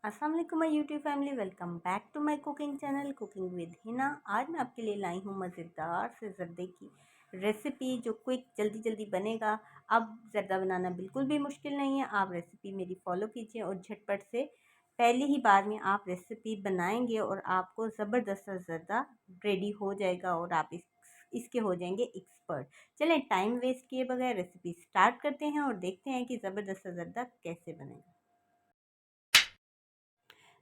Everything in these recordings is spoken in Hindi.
अस्सलाम वालेकुम my YouTube family, welcome back to my cooking channel cooking with Hina. आज मैं आपके लिए लाई हूँ मज़ेदार से ज़र्दे की रेसिपी जो क्विक जल्दी जल्दी बनेगा। अब ज़र्दा बनाना बिल्कुल भी मुश्किल नहीं है, आप रेसिपी मेरी फॉलो कीजिए और झटपट से पहली ही बार में आप रेसिपी बनाएंगे और आपको ज़बरदस्त सा ज़र्दा रेडी हो जाएगा और आप इसके हो जाएंगे एक्सपर्ट। चलें टाइम वेस्ट किए बगैर रेसिपी स्टार्ट करते हैं और देखते हैं कि ज़बरदस्त सा ज़र्दा कैसे बनेगा।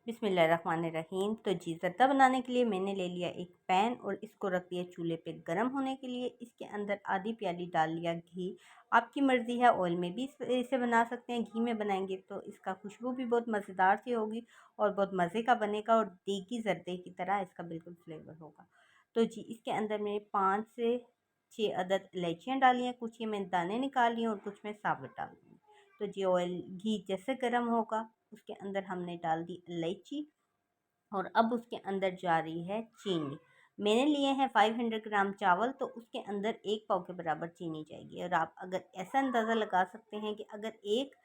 बिस्मिल्लाहिर्रहमानिर्रहीम। तो जी ज़र्दा बनाने के लिए मैंने ले लिया एक पैन और इसको रख दिया चूल्हे पे गरम होने के लिए। इसके अंदर आधी प्याली डाल लिया घी। आपकी मर्ज़ी है, ऑयल में भी इसे बना सकते हैं, घी में बनाएंगे तो इसका खुशबू भी बहुत मज़ेदार सी होगी और बहुत मज़े का बनेगा और देगी ज़र्दे की तरह इसका बिल्कुल फ्लेवर होगा। तो जी इसके अंदर मैंने 5 से 6 अदद इलायचियाँ डाली हैं, कुछ ये मैंने दाने निकाल लिए और कुछ मैं साबुत डाल दूँगी। तो जी ऑयल घी जैसे गर्म होगा उसके अंदर हमने डाल दी इलायची और अब उसके अंदर जा रही है चीनी। मैंने लिए हैं 500 ग्राम चावल, तो उसके अंदर 1 पाव के बराबर चीनी जाएगी। और आप अगर ऐसा अंदाज़ा लगा सकते हैं कि अगर 1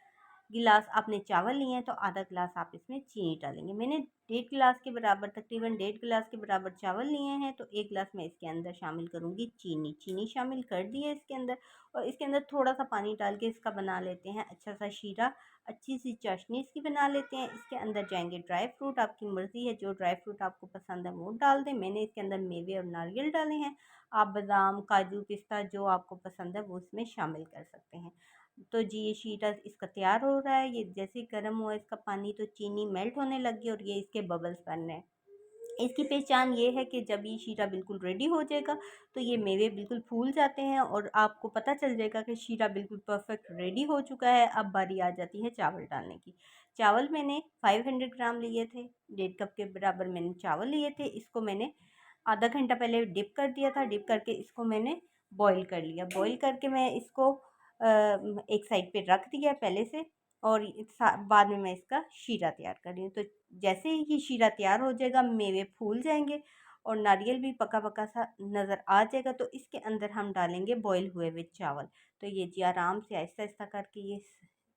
गिलास आपने चावल लिए हैं तो आधा गिलास आप इसमें चीनी डालेंगे। मैंने 1.5 गिलास के बराबर, तकरीबन 1.5 गिलास के बराबर चावल लिए हैं, तो 1 गिलास मैं इसके अंदर शामिल करूँगी चीनी। चीनी शामिल कर दी है इसके अंदर और इसके अंदर थोड़ा सा पानी डाल के इसका बना लेते हैं अच्छा सा शीरा, अच्छी सी चाशनी इसकी बना लेते हैं। इसके अंदर जाएंगे ड्राई फ्रूट, आपकी मर्ज़ी है जो ड्राई फ्रूट आपको पसंद है वो डाल दें। मैंने इसके अंदर मेवे और नारियल डाले हैं, आप बादाम काजू पिस्ता जो आपको पसंद है वो इसमें शामिल कर सकते हैं। तो जी ये शीरा इसका तैयार हो रहा है। ये जैसे ही गर्म हुआ इसका पानी तो चीनी मेल्ट होने लगी और ये इसके बबल्स बन रहे हैं। इसकी पहचान ये है कि जब ये शीरा बिल्कुल रेडी हो जाएगा तो ये मेवे बिल्कुल फूल जाते हैं और आपको पता चल जाएगा कि शीरा बिल्कुल परफेक्ट रेडी हो चुका है। अब बारी आ जाती है चावल डालने की। चावल मैंने 500 ग्राम लिए थे, 1.5 कप के बराबर मैंने चावल लिए थे। इसको मैंने आधा घंटा पहले डिप कर दिया था। डिप करके इसको मैंने बॉईल कर लिया। बॉईल करके मैं इसको एक साइड पे रख दिया पहले से और बाद में मैं इसका शीरा तैयार कर रही हूँ। तो जैसे ही ये शीरा तैयार हो जाएगा मेवे फूल जाएंगे और नारियल भी पका पका सा नज़र आ जाएगा, तो इसके अंदर हम डालेंगे बॉईल हुए हुए चावल। तो ये जी आराम से आहिस्ता आहिस्ता करके ये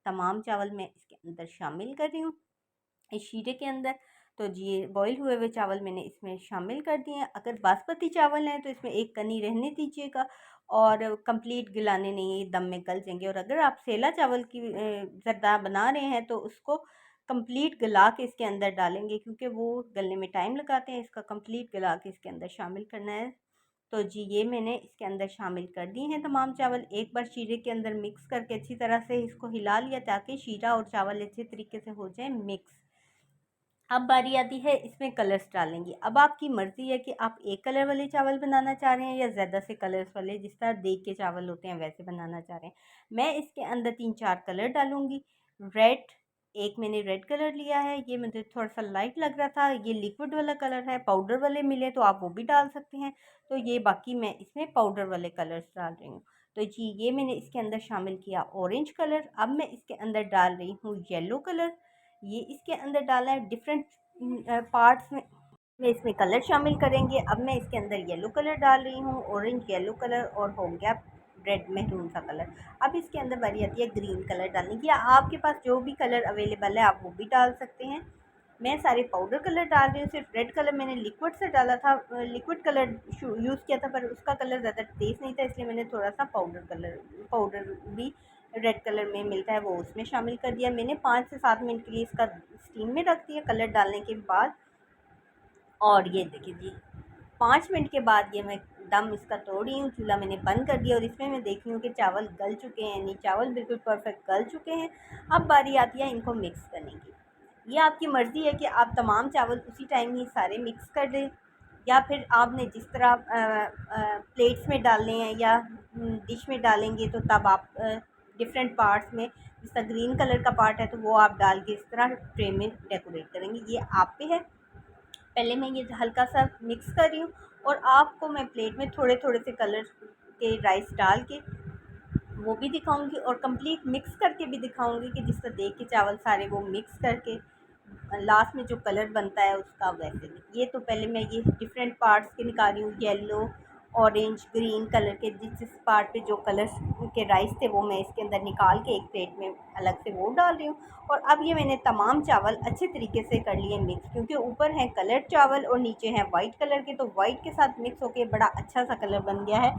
तमाम चावल मैं इसके अंदर शामिल कर रही हूँ इस शीरे के अंदर। तो जी ये बॉईल हुए हुए चावल मैंने इसमें शामिल कर दिए हैं। अगर बासमती चावल हैं तो इसमें एक कनी रहने दीजिएगा और कंप्लीट गलाने नहीं, दम में गल जाएंगे। और अगर आप सेला चावल की ज़र्दा बना रहे हैं तो उसको कंप्लीट गला के इसके अंदर डालेंगे, क्योंकि वो गलने में टाइम लगाते हैं। इसका कंप्लीट गला के इसके अंदर शामिल करना है। तो जी ये मैंने इसके अंदर शामिल कर दिए हैं तमाम चावल। एक बार शीरे के अंदर मिक्स करके अच्छी तरह से इसको हिला लिया ताकि शीरा और चावल अच्छे तरीके से हो जाए मिक्स। अब बारी आती है इसमें कलर्स डालेंगी। अब आपकी मर्ज़ी है कि आप एक कलर वाले चावल बनाना चाह रहे हैं या ज़्यादा से कलर्स वाले, जिस तरह देग के चावल होते हैं वैसे बनाना चाह रहे हैं। मैं इसके अंदर 3-4 कलर डालूँगी। रेड, एक मैंने रेड कलर लिया है, ये मुझे थोड़ा सा लाइट लग रहा था। ये लिक्विड वाला कलर है, पाउडर वाले मिले तो आप वो भी डाल सकते हैं। तो ये बाकी मैं इसमें पाउडर वाले कलर्स डाल रही हूँ। तो जी ये मैंने इसके अंदर शामिल किया ऑरेंज कलर। अब मैं इसके अंदर डाल रही हूँ येलो कलर। ये इसके अंदर डाला है डिफरेंट पार्ट्स में इसमें कलर शामिल करेंगे। अब मैं इसके अंदर येलो कलर डाल रही हूँ, ऑरेंज येलो कलर और हो गया रेड मेहरून सा कलर। अब इसके अंदर बारी आती है ग्रीन कलर डालने की, या आपके पास जो भी कलर अवेलेबल है आप वो भी डाल सकते हैं। मैं सारे पाउडर कलर डाल रही हूँ। सिर्फ रेड कलर मैंने लिक्विड से डाला था, लिक्विड कलर यूज़ किया था, पर उसका कलर ज़्यादा तेज़ नहीं था, इसलिए मैंने थोड़ा सा पाउडर भी रेड कलर में मिलता है वो उसमें शामिल कर दिया। मैंने 5 से 7 मिनट के लिए इसका स्टीम में रख दिया कलर डालने के बाद। और ये देखिए जी 5 मिनट के बाद ये मैं दम इसका तोड़ रही हूँ, चूल्हा मैंने बंद कर दिया और इसमें मैं देख रही हूँ कि चावल गल चुके हैं, यानी चावल बिल्कुल परफेक्ट गल चुके हैं। अब बारी आती है इनको मिक्स करने की। ये आपकी मर्ज़ी है कि आप तमाम चावल उसी टाइम ही सारे मिक्स कर दें, या फिर आपने जिस तरह प्लेट्स में डालने हैं या डिश में डालेंगे तो तब आप डिफरेंट पार्ट्स में, जिस तरह ग्रीन कलर का पार्ट है तो वो आप डाल के इस तरह ट्रे में डेकोरेट करेंगे। ये आप पे है। पहले मैं ये हल्का सा मिक्स कर रही हूँ और आपको मैं प्लेट में थोड़े थोड़े से कलर के राइस डाल के वो भी दिखाऊंगी और कंप्लीट मिक्स करके भी दिखाऊंगी कि जिस तरह देख के चावल सारे वो मिक्स करके लास्ट में जो कलर बनता है उसका वैसे भी। ये तो पहले मैं ये डिफरेंट पार्ट्स के निकाल रही हूँ, येलो, ऑरेंज ग्रीन कलर के जिस पार्ट पे जो कलर्स के राइस थे वो मैं इसके अंदर निकाल के एक प्लेट में अलग से वो डाल रही हूँ। और अब ये मैंने तमाम चावल अच्छे तरीके से कर लिए मिक्स, क्योंकि ऊपर हैं कलर्ड चावल और नीचे हैं वाइट कलर के, तो वाइट के साथ मिक्स होके बड़ा अच्छा सा कलर बन गया है।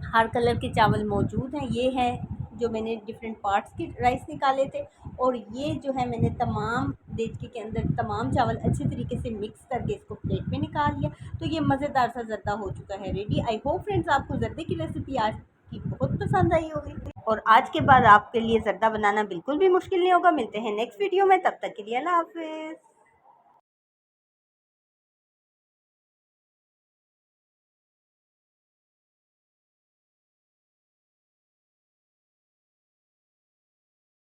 हर कलर के चावल मौजूद हैं। ये है जो मैंने डिफरेंट पार्ट्स के राइस निकाले थे, और ये जो है मैंने तमाम देचके के अंदर तमाम चावल अच्छे तरीके से मिक्स करके इसको प्लेट में निकाल लिया। तो ये मज़ेदार सा ज़र्दा हो चुका है रेडी। आई होप फ्रेंड्स आपको ज़र्दे की रेसिपी आज की बहुत पसंद आई होगी, और आज के बाद आपके लिए ज़र्दा बनाना बिल्कुल भी मुश्किल नहीं होगा। मिलते हैं नेक्स्ट वीडियो में, तब तक के लिए अल्लाह हाफ़िज़।